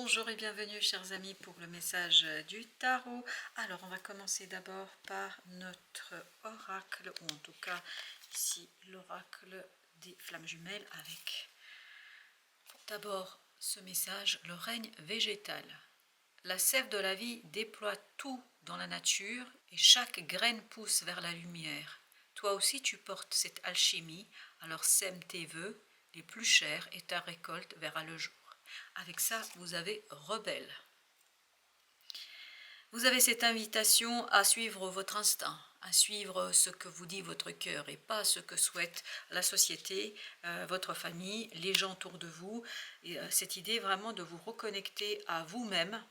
Bonjour et bienvenue chers amis pour le message du tarot. Alors on va commencer d'abord par notre oracle, ou en tout cas ici l'oracle des flammes jumelles avec d'abord ce message, le règne végétal. La sève de la vie déploie tout dans la nature et chaque graine pousse vers la lumière. Toi aussi tu portes cette alchimie, alors sème tes vœux les plus chers et ta récolte verra le jour. Avec ça, vous avez rebelle. Vous avez cette invitation à suivre votre instinct, à suivre ce que vous dit votre cœur et pas ce que souhaite la société, votre famille, les gens autour de vous. Et, cette idée vraiment de vous reconnecter à vous-même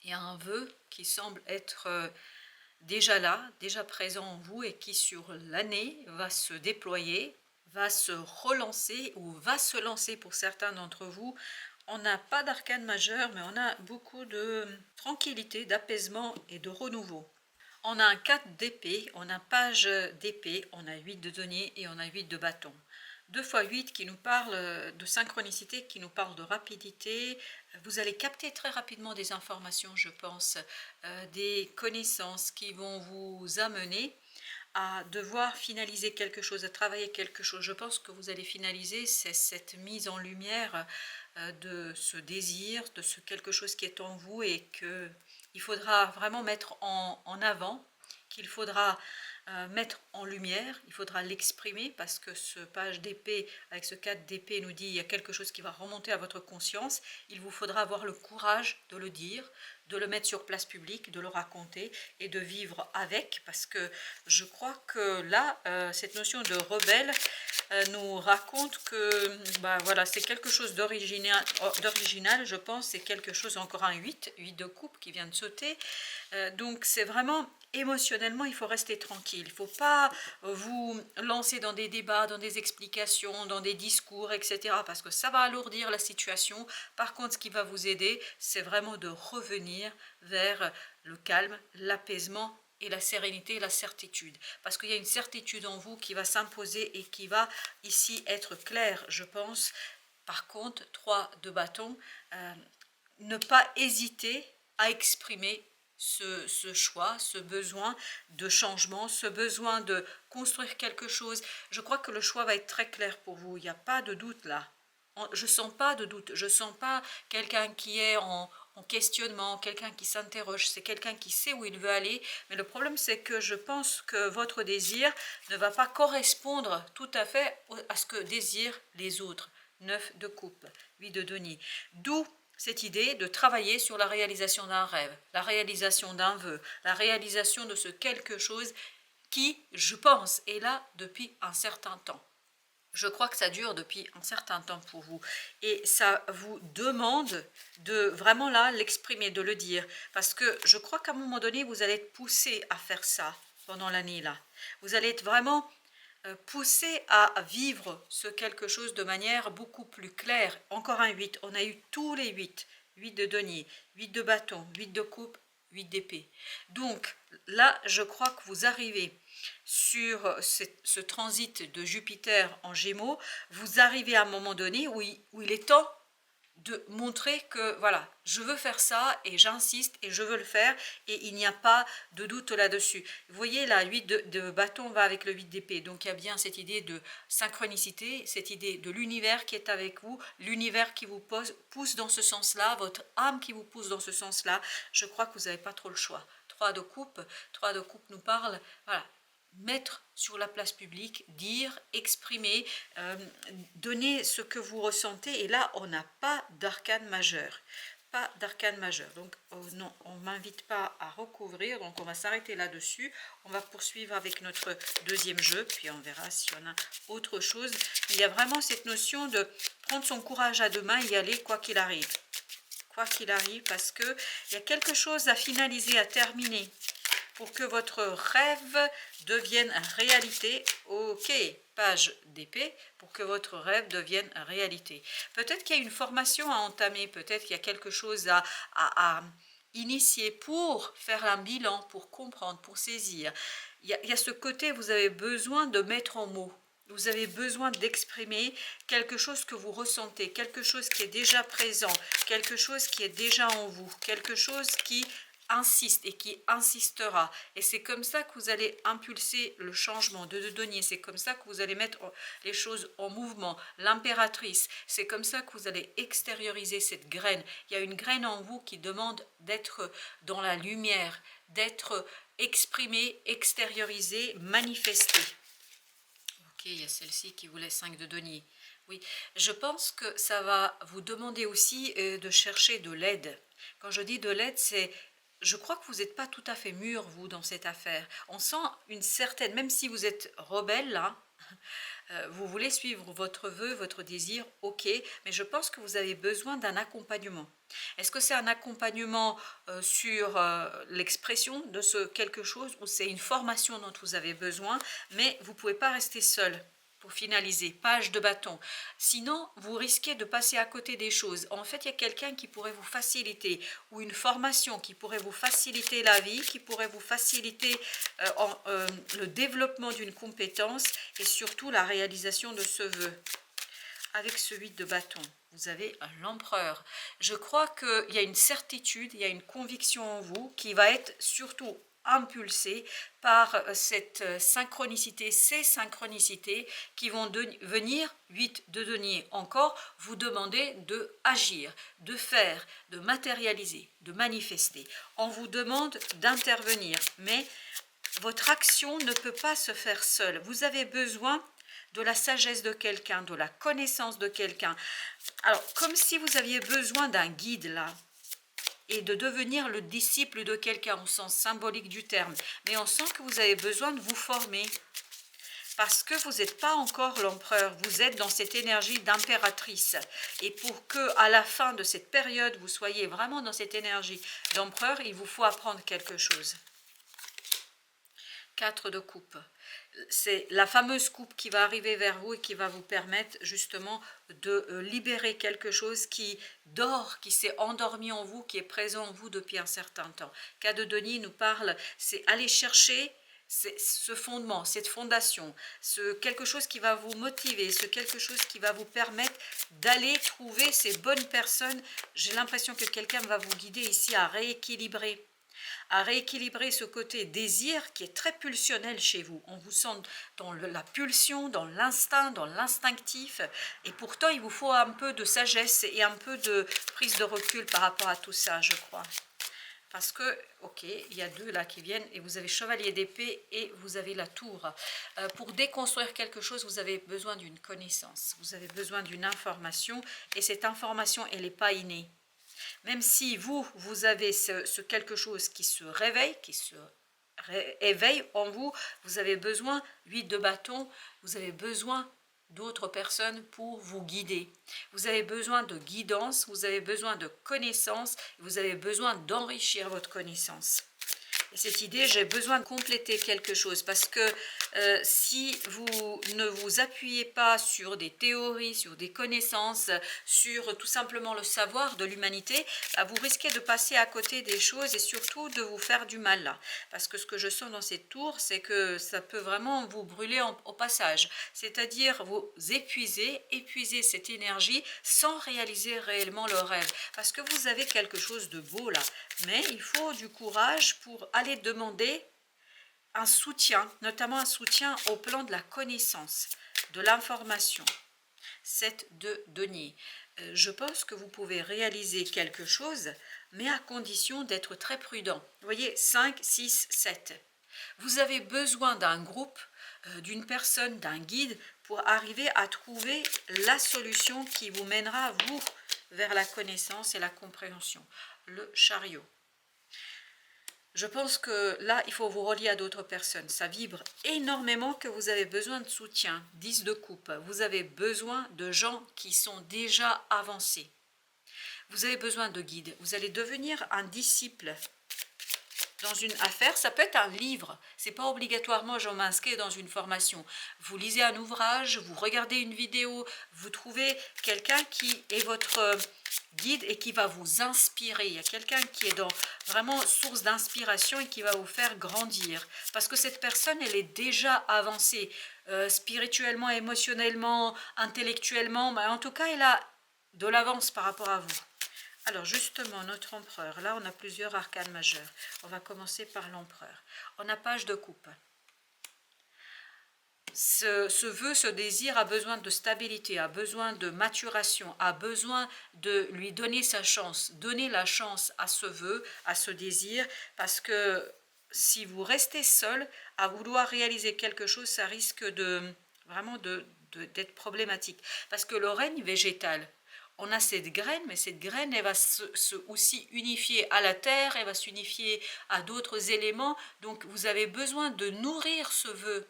et à un vœu qui semble être déjà là, déjà présent en vous et qui sur l'année va se déployer, va se relancer ou va se lancer pour certains d'entre vous. On n'a pas d'arcane majeur, mais on a beaucoup de tranquillité, d'apaisement et de renouveau. On a un 4 d'épée, on a page d'épée, on a 8 de denier et on a 8 de bâton. 2 x 8 qui nous parle de synchronicité, qui nous parle de rapidité. Vous allez capter très rapidement des informations, je pense, des connaissances qui vont vous amener à devoir finaliser quelque chose, à travailler quelque chose. Je pense que vous allez finaliser cette mise en lumière de ce désir, de ce quelque chose qui est en vous et qu'il faudra vraiment mettre en avant, qu'il faudra mettre en lumière, il faudra l'exprimer parce que ce page d'épée avec ce 4 d'épée nous dit il y a quelque chose qui va remonter à votre conscience, il vous faudra avoir le courage de le dire, de le mettre sur place publique, de le raconter et de vivre avec, parce que je crois que là, cette notion de rebelle nous raconte que voilà, c'est quelque chose d'original, je pense, c'est quelque chose, encore un 8 de coupe qui vient de sauter, donc c'est vraiment émotionnellement, il faut rester tranquille, il ne faut pas vous lancer dans des débats, dans des explications, dans des discours, etc. parce que ça va alourdir la situation. Par contre, ce qui va vous aider, c'est vraiment de revenir vers le calme, l'apaisement et la sérénité et la certitude. Parce qu'il y a une certitude en vous qui va s'imposer et qui va ici être claire, je pense. Par contre, 3 de bâton, ne pas hésiter à exprimer ce choix, ce besoin de changement, ce besoin de construire quelque chose. Je crois que le choix va être très clair pour vous, il n'y a pas de doute là. Je ne sens pas de doute, je ne sens pas quelqu'un qui est en questionnement, quelqu'un qui s'interroge, c'est quelqu'un qui sait où il veut aller, mais le problème c'est que je pense que votre désir ne va pas correspondre tout à fait à ce que désirent les autres. 9 de coupe, 8 de denier, d'où cette idée de travailler sur la réalisation d'un rêve, la réalisation d'un vœu, la réalisation de ce quelque chose qui, je pense, est là depuis un certain temps. Je crois que ça dure depuis un certain temps pour vous et ça vous demande de vraiment là l'exprimer, de le dire, parce que je crois qu'à un moment donné vous allez être poussé à faire ça pendant l'année là. Vous allez être vraiment poussé à vivre ce quelque chose de manière beaucoup plus claire. Encore un 8, on a eu tous les 8, 8 de denier, 8 de bâton, 8 de coupe, 8 d'épée. Donc là, je crois que vous arrivez sur ce transit de Jupiter en Gémeaux, vous arrivez à un moment donné où il est temps de montrer que voilà, je veux faire ça et j'insiste et je veux le faire et il n'y a pas de doute là-dessus. Vous voyez, la 8 de bâton va avec le 8 d'épée, donc il y a bien cette idée de synchronicité, cette idée de l'univers qui est avec vous, l'univers qui vous pousse dans ce sens-là, votre âme qui vous pousse dans ce sens-là. Je crois que vous n'avez pas trop le choix. 3 de coupe nous parle, voilà, mettre sur la place publique, dire, exprimer, donner ce que vous ressentez. Et là, on n'a pas d'arcane majeur. Pas d'arcane majeur. Donc, non, on ne m'invite pas à recouvrir. Donc, on va s'arrêter là-dessus. On va poursuivre avec notre deuxième jeu. Puis, on verra si on a autre chose. Il y a vraiment cette notion de prendre son courage à deux mains et y aller quoi qu'il arrive. Quoi qu'il arrive, parce qu'il y a quelque chose à finaliser, à terminer, pour que votre rêve devienne réalité. Ok, page d'épée, pour que votre rêve devienne réalité. Peut-être qu'il y a une formation à entamer, peut-être qu'il y a quelque chose à initier pour faire un bilan, pour comprendre, pour saisir. Il y a ce côté, vous avez besoin de mettre en mots. Vous avez besoin d'exprimer quelque chose que vous ressentez, quelque chose qui est déjà présent, quelque chose qui est déjà en vous, quelque chose qui insiste et qui insistera. Et c'est comme ça que vous allez impulser le changement de denier. C'est comme ça que vous allez mettre les choses en mouvement. L'impératrice, c'est comme ça que vous allez extérioriser cette graine. Il y a une graine en vous qui demande d'être dans la lumière, d'être exprimée, extériorisée, manifestée. Ok, il y a celle-ci qui voulait 5 de denier. Oui, je pense que ça va vous demander aussi de chercher de l'aide. Quand je dis de l'aide, c'est... Je crois que vous n'êtes pas tout à fait mûr, vous, dans cette affaire. On sent une certaine... Même si vous êtes rebelle, là, vous voulez suivre votre vœu, votre désir, ok, mais je pense que vous avez besoin d'un accompagnement. Est-ce que c'est un accompagnement sur l'expression de ce quelque chose ou c'est une formation dont vous avez besoin, mais vous ne pouvez pas rester seul pour finaliser, page de bâton. Sinon, vous risquez de passer à côté des choses. En fait, il y a quelqu'un qui pourrait vous faciliter ou une formation qui pourrait vous faciliter la vie, qui pourrait vous faciliter le développement d'une compétence et surtout la réalisation de ce vœu. Avec ce 8 de bâton, vous avez l'empereur. Je crois qu'il y a une certitude, il y a une conviction en vous qui va être surtout impulsée par cette synchronicité, ces synchronicités qui vont venir, 8 de denier encore, vous demander de agir, de faire, de matérialiser, de manifester. On vous demande d'intervenir, mais votre action ne peut pas se faire seule. Vous avez besoin de la sagesse de quelqu'un, de la connaissance de quelqu'un. Alors, comme si vous aviez besoin d'un guide là, et de devenir le disciple de quelqu'un au sens symbolique du terme. Mais on sent que vous avez besoin de vous former, parce que vous n'êtes pas encore l'empereur, vous êtes dans cette énergie d'impératrice. Et pour que à la fin de cette période, vous soyez vraiment dans cette énergie d'empereur, il vous faut apprendre quelque chose. 4 de coupe. C'est la fameuse coupe qui va arriver vers vous et qui va vous permettre justement de libérer quelque chose qui dort, qui s'est endormi en vous, qui est présent en vous depuis un certain temps. 4 de denier nous parle, c'est aller chercher ce fondement, cette fondation, ce quelque chose qui va vous motiver, ce quelque chose qui va vous permettre d'aller trouver ces bonnes personnes. J'ai l'impression que quelqu'un va vous guider ici à rééquilibrer ce côté désir qui est très pulsionnel chez vous. On vous sent dans la pulsion, dans l'instinct, dans l'instinctif. Et pourtant, il vous faut un peu de sagesse et un peu de prise de recul par rapport à tout ça, je crois. Parce que, ok, il y a 2 là qui viennent et vous avez chevalier d'épée et vous avez la tour. Pour déconstruire quelque chose, vous avez besoin d'une connaissance, vous avez besoin d'une information et cette information, elle n'est pas innée. Même si vous avez ce quelque chose qui se réveille, qui se éveille en vous, vous avez besoin, 8 de bâton, vous avez besoin d'autres personnes pour vous guider. Vous avez besoin de guidance, vous avez besoin de connaissances, vous avez besoin d'enrichir votre connaissance. Et cette idée, j'ai besoin de compléter quelque chose parce que si vous ne vous appuyez pas sur des théories, sur des connaissances, sur tout simplement le savoir de l'humanité, bah, vous risquez de passer à côté des choses et surtout de vous faire du mal là. Parce que ce que je sens dans cette tour, c'est que ça peut vraiment vous brûler au passage. C'est-à-dire vous épuiser cette énergie sans réaliser réellement le rêve. Parce que vous avez quelque chose de beau là. Mais il faut du courage pour aller demander un soutien, notamment un soutien au plan de la connaissance, de l'information. 7 de denier. Je pense que vous pouvez réaliser quelque chose, mais à condition d'être très prudent. Vous voyez, 5, 6, 7. Vous avez besoin d'un groupe, d'une personne, d'un guide pour arriver à trouver la solution qui vous mènera, vous, vers la connaissance et la compréhension. Le chariot. Je pense que là, il faut vous relier à d'autres personnes. Ça vibre énormément que vous avez besoin de soutien. 10 de coupe. Vous avez besoin de gens qui sont déjà avancés. Vous avez besoin de guides. Vous allez devenir un disciple dans une affaire. Ça peut être un livre. Ce n'est pas obligatoirement je m'inscris dans une formation. Vous lisez un ouvrage, vous regardez une vidéo, vous trouvez quelqu'un qui est votre guide et qui va vous inspirer. Il y a quelqu'un qui est dans vraiment source d'inspiration et qui va vous faire grandir. Parce que cette personne, elle est déjà avancée spirituellement, émotionnellement, intellectuellement. Mais en tout cas, elle a de l'avance par rapport à vous. Alors justement, notre empereur, là on a plusieurs arcanes majeurs. On va commencer par l'empereur. On a page de coupe. Ce vœu, ce désir a besoin de stabilité, a besoin de maturation, a besoin de lui donner sa chance. Donner la chance à ce vœu, à ce désir, parce que si vous restez seul à vouloir réaliser quelque chose, ça risque vraiment d'être problématique. Parce que le règne végétal, on a cette graine, mais cette graine, elle va aussi unifier à la terre, elle va s'unifier à d'autres éléments. Donc vous avez besoin de nourrir ce vœu.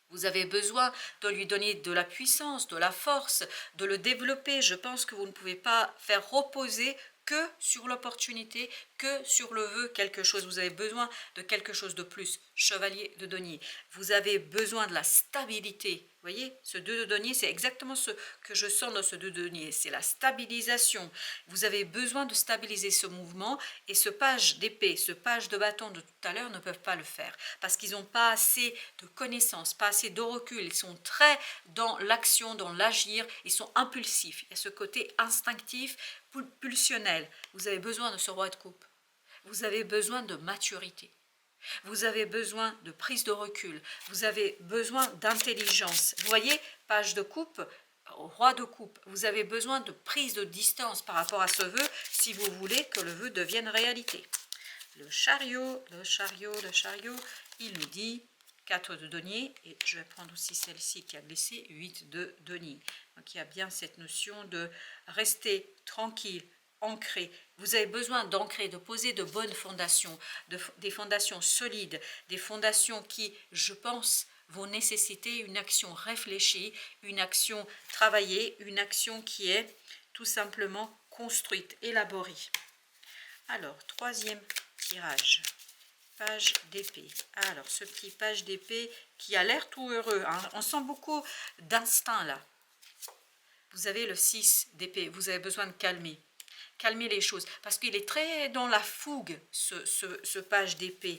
Vous avez besoin de lui donner de la puissance, de la force, de le développer. Je pense que vous ne pouvez pas faire reposer que sur l'opportunité, que sur le vœu quelque chose. Vous avez besoin de quelque chose de plus. Chevalier de denier. Vous avez besoin de la stabilité. Vous voyez, ce 2 de denier, c'est exactement ce que je sens dans ce 2 de denier. C'est la stabilisation. Vous avez besoin de stabiliser ce mouvement et ce page d'épée, ce page de bâton de tout à l'heure ne peuvent pas le faire parce qu'ils n'ont pas assez de connaissances, pas assez de recul. Ils sont très dans l'action, dans l'agir. Ils sont impulsifs. Il y a ce côté instinctif, pulsionnel. Vous avez besoin de ce roi de coupe. Vous avez besoin de maturité. Vous avez besoin de prise de recul. Vous avez besoin d'intelligence. Vous voyez, page de coupe, roi de coupe. Vous avez besoin de prise de distance par rapport à ce vœu si vous voulez que le vœu devienne réalité. Le chariot, il nous dit 4 de denier, et je vais prendre aussi celle-ci qui a glissé, 8 de denier. Donc il y a bien cette notion de rester tranquille, ancré. Vous avez besoin d'ancrer, de poser de bonnes fondations, des fondations solides, des fondations qui, je pense, vont nécessiter une action réfléchie, une action travaillée, une action qui est tout simplement construite, élaborée. Alors, troisième tirage, page d'épée. Alors, ce petit page d'épée qui a l'air tout heureux, hein. On sent beaucoup d'instinct là. Vous avez le 6 d'épée, vous avez besoin de calmer les choses, parce qu'il est très dans la fougue, ce page d'épée.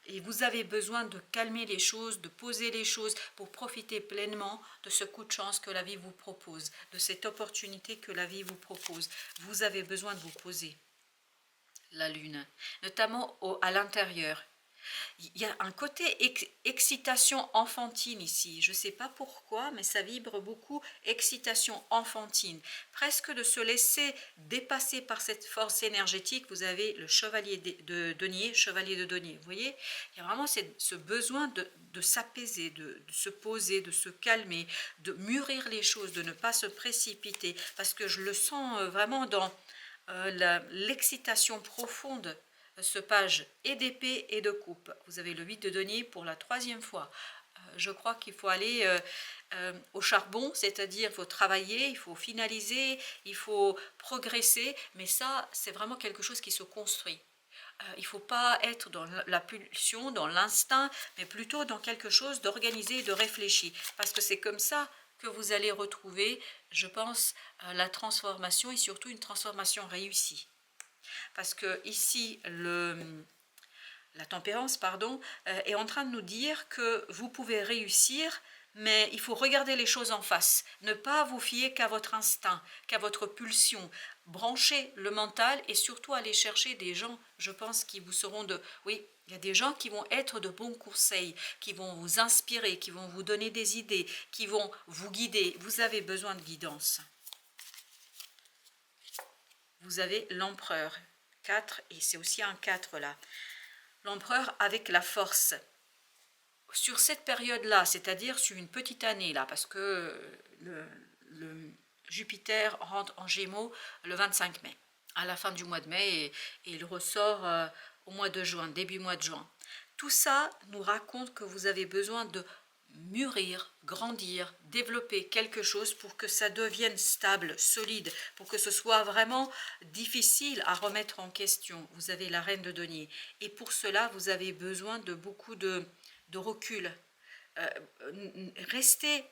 Et vous avez besoin de calmer les choses, de poser les choses pour profiter pleinement de ce coup de chance que la vie vous propose, de cette opportunité que la vie vous propose. Vous avez besoin de vous poser. La lune, notamment à l'intérieur. Il y a un côté excitation enfantine ici, je ne sais pas pourquoi, mais ça vibre beaucoup, excitation enfantine, presque de se laisser dépasser par cette force énergétique. Vous avez le chevalier de denier, vous voyez, il y a vraiment ce besoin de s'apaiser, de se poser, de se calmer, de mûrir les choses, de ne pas se précipiter, parce que je le sens vraiment dans l'excitation profonde, ce page et d'épée et de coupe. Vous avez le 8 de denier pour la troisième fois. Je crois qu'il faut aller au charbon, c'est-à-dire il faut travailler, il faut finaliser, il faut progresser, mais ça c'est vraiment quelque chose qui se construit. Il ne faut pas être dans la pulsion, dans l'instinct, mais plutôt dans quelque chose d'organisé et de réfléchi, parce que c'est comme ça que vous allez retrouver, je pense, la transformation et surtout une transformation réussie. Parce que ici, la tempérance, pardon, est en train de nous dire que vous pouvez réussir, mais il faut regarder les choses en face, ne pas vous fier qu'à votre instinct, qu'à votre pulsion, brancher le mental et surtout aller chercher des gens, je pense, qui vous seront de... Oui, il y a des gens qui vont être de bons conseils, qui vont vous inspirer, qui vont vous donner des idées, qui vont vous guider. Vous avez besoin de guidance. Vous avez l'empereur, 4, et c'est aussi un 4 là. L'empereur avec la force. Sur cette période-là, c'est-à-dire sur une petite année, là, parce que le Jupiter rentre en Gémeaux le 25 mai, à la fin du mois de mai, et il ressort au mois de juin, début mois de juin. Tout ça nous raconte que vous avez besoin de mûrir, grandir, développer quelque chose pour que ça devienne stable, solide, pour que ce soit vraiment difficile à remettre en question. Vous avez la reine de denier. Et pour cela, vous avez besoin de beaucoup de recul. Restez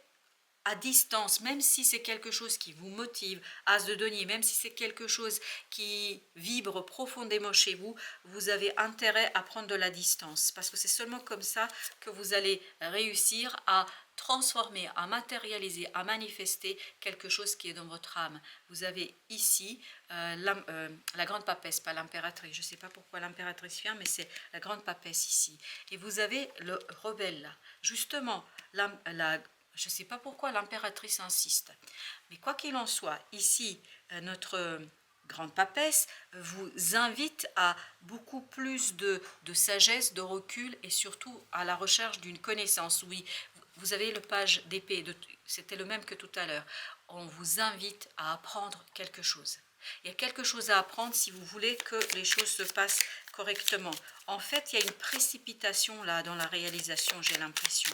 à distance, même si c'est quelque chose qui vous motive, as de denier, même si c'est quelque chose qui vibre profondément chez vous, vous avez intérêt à prendre de la distance, parce que c'est seulement comme ça que vous allez réussir à transformer, à matérialiser, à manifester quelque chose qui est dans votre âme. Vous avez ici la grande papesse, pas l'impératrice, je ne sais pas pourquoi l'impératrice vient, mais c'est la grande papesse ici. Et vous avez le rebelle là. Justement, je ne sais pas pourquoi l'impératrice insiste. Mais quoi qu'il en soit, ici, notre grande papesse vous invite à beaucoup plus de sagesse, de recul et surtout à la recherche d'une connaissance. Oui, vous avez le page d'épée, c'était le même que tout à l'heure. On vous invite à apprendre quelque chose. Il y a quelque chose à apprendre si vous voulez que les choses se passent correctement. En fait, il y a une précipitation là dans la réalisation, j'ai l'impression.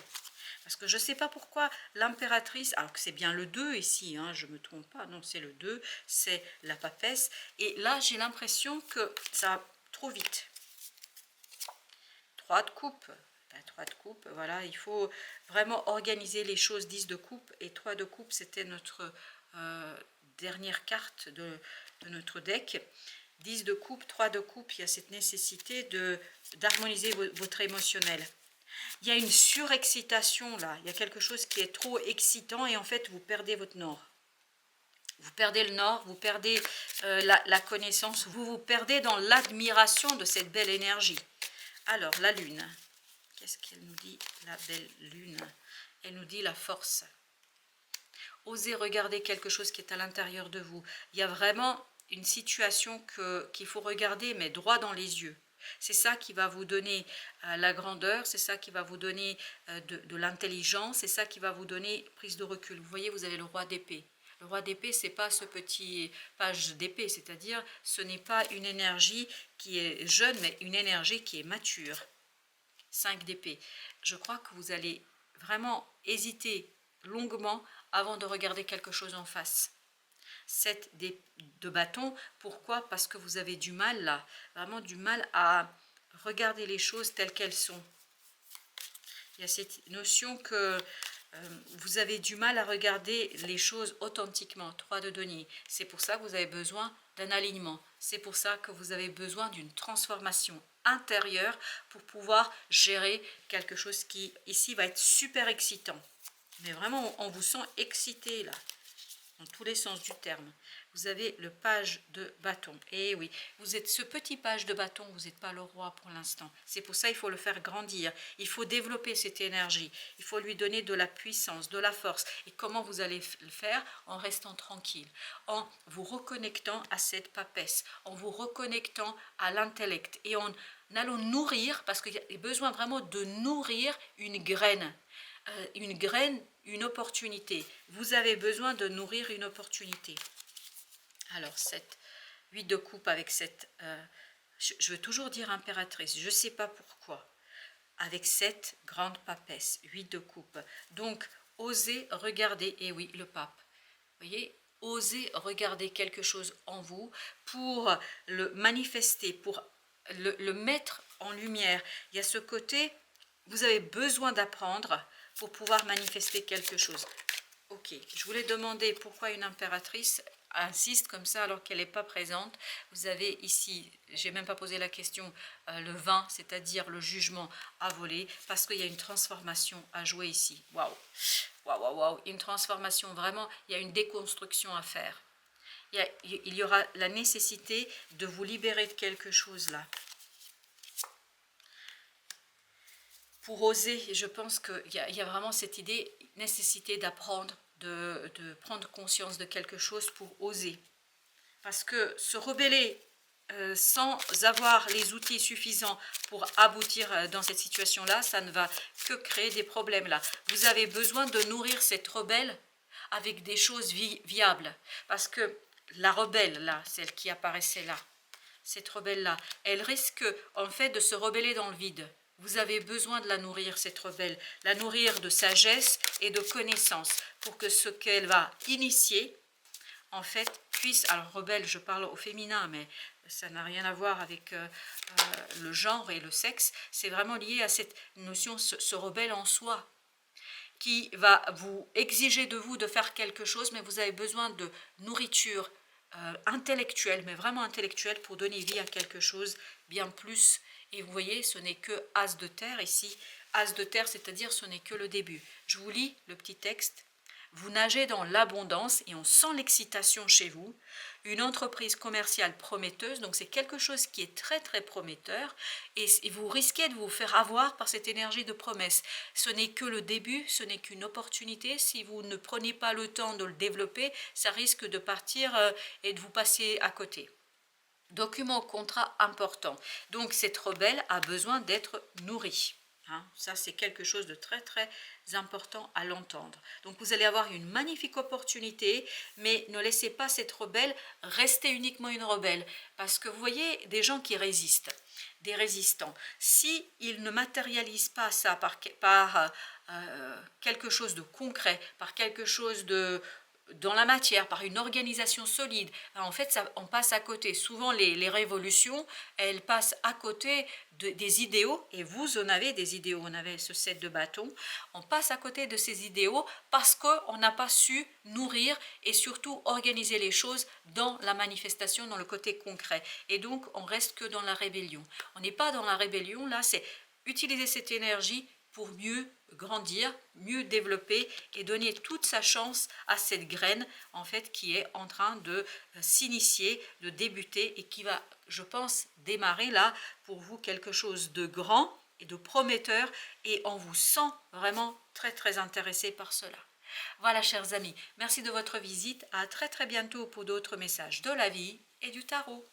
Parce que je ne sais pas pourquoi l'impératrice, alors que c'est bien le 2 ici, hein, je ne me trompe pas, non c'est le 2, c'est la papesse. Et là j'ai l'impression que ça va trop vite. 3 de coupe, 3 de coupe, voilà, il faut vraiment organiser les choses, 10 de coupe, et 3 de coupe c'était notre dernière carte de notre deck. 10 de coupe, 3 de coupe, il y a cette nécessité d'harmoniser votre émotionnel. Il y a une surexcitation là, il y a quelque chose qui est trop excitant et en fait vous perdez votre nord. Vous perdez le nord, vous perdez la connaissance, vous vous perdez dans l'admiration de cette belle énergie. Alors la lune, qu'est-ce qu'elle nous dit la belle lune? Elle nous dit la force. Osez regarder quelque chose qui est à l'intérieur de vous. Il y a vraiment une situation qu'il faut regarder mais droit dans les yeux. C'est ça qui va vous donner la grandeur, c'est ça qui va vous donner de l'intelligence, c'est ça qui va vous donner prise de recul. Vous voyez, vous avez le roi d'épée. Le roi d'épée, ce n'est pas ce petit page d'épée, c'est-à-dire ce n'est pas une énergie qui est jeune, mais une énergie qui est mature. 5 d'épée. Je crois que vous allez vraiment hésiter longuement avant de regarder quelque chose en face. 7 de bâton, pourquoi? Parce que vous avez du mal là, vraiment du mal à regarder les choses telles qu'elles sont. Il y a cette notion que vous avez du mal à regarder les choses authentiquement. 3 de denier, c'est pour ça que vous avez besoin d'un alignement, c'est pour ça que vous avez besoin d'une transformation intérieure pour pouvoir gérer quelque chose qui ici va être super excitant. Mais vraiment on vous sent excité là, dans tous les sens du terme. Vous avez le page de bâton. Et oui, vous êtes ce petit page de bâton, vous n'êtes pas le roi pour l'instant. C'est pour ça qu'il faut le faire grandir. Il faut développer cette énergie. Il faut lui donner de la puissance, de la force. Et comment vous allez le faire? En restant tranquille, en vous reconnectant à cette papesse, en vous reconnectant à l'intellect et en allant nourrir, parce qu'il y a besoin vraiment de nourrir une graine, une opportunité. Vous avez besoin de nourrir une opportunité. Alors, 8 de coupe avec cette... je veux toujours dire impératrice, je ne sais pas pourquoi. Avec cette grande papesse, 8 de coupe. Donc, osez regarder, et oui, le pape. Vous voyez, osez regarder quelque chose en vous pour le manifester, pour le mettre en lumière. Il y a ce côté, vous avez besoin d'apprendre pour pouvoir manifester quelque chose. Ok, je voulais demander pourquoi une impératrice insiste comme ça alors qu'elle n'est pas présente. Vous avez ici, j'ai même pas posé la question, le 20, c'est-à-dire le jugement à voler, parce qu'il y a une transformation à jouer ici. Waouh, waouh, waouh, waouh, une transformation, vraiment, il y a une déconstruction à faire. Il y aura la nécessité de vous libérer de quelque chose là. Pour oser, je pense qu'il y a vraiment cette idée, nécessité d'apprendre, de prendre conscience de quelque chose pour oser. Parce que se rebeller sans avoir les outils suffisants pour aboutir dans cette situation-là, ça ne va que créer des problèmes là. Vous avez besoin de nourrir cette rebelle avec des choses viables. Parce que la rebelle là, celle qui apparaissait là, cette rebelle-là, elle risque en fait de se rebeller dans le vide. Vous avez besoin de la nourrir, cette rebelle, la nourrir de sagesse et de connaissance pour que ce qu'elle va initier, en fait, puisse, alors rebelle, je parle au féminin, mais ça n'a rien à voir avec le genre et le sexe, c'est vraiment lié à cette notion, se rebelle en soi. qui va vous exiger de vous de faire quelque chose, mais vous avez besoin de nourriture intellectuelle, mais vraiment intellectuelle, pour donner vie à quelque chose bien plus. Et vous voyez, ce n'est que As de terre ici. As de terre, c'est-à-dire ce n'est que le début. Je vous lis le petit texte. Vous nagez dans l'abondance et on sent l'excitation chez vous. Une entreprise commerciale prometteuse, donc c'est quelque chose qui est très très prometteur et vous risquez de vous faire avoir par cette énergie de promesse. Ce n'est que le début, ce n'est qu'une opportunité. Si vous ne prenez pas le temps de le développer, ça risque de partir et de vous passer à côté. Document contrat important. Donc cette rebelle a besoin d'être nourrie. Hein, ça, c'est quelque chose de très très important à l'entendre. Donc vous allez avoir une magnifique opportunité, mais ne laissez pas cette rebelle rester uniquement une rebelle. Parce que vous voyez, des gens qui résistent, des résistants, si ils ne matérialisent pas ça par quelque chose de concret, par quelque chose de dans la matière, par une organisation solide, en fait, ça, on passe à côté. Souvent, les révolutions, elles passent à côté des idéaux, et vous en avez des idéaux, on avait ce set de bâtons, on passe à côté de ces idéaux parce qu'on n'a pas su nourrir et surtout organiser les choses dans la manifestation, dans le côté concret. Et donc, on reste que dans la rébellion. On n'est pas dans la rébellion, là, c'est utiliser cette énergie pour mieux grandir, mieux développer et donner toute sa chance à cette graine en fait qui est en train de s'initier, de débuter et qui va, je pense, démarrer là pour vous quelque chose de grand et de prometteur et on vous sent vraiment très très intéressé par cela. Voilà chers amis, merci de votre visite, à très très bientôt pour d'autres messages de la vie et du tarot.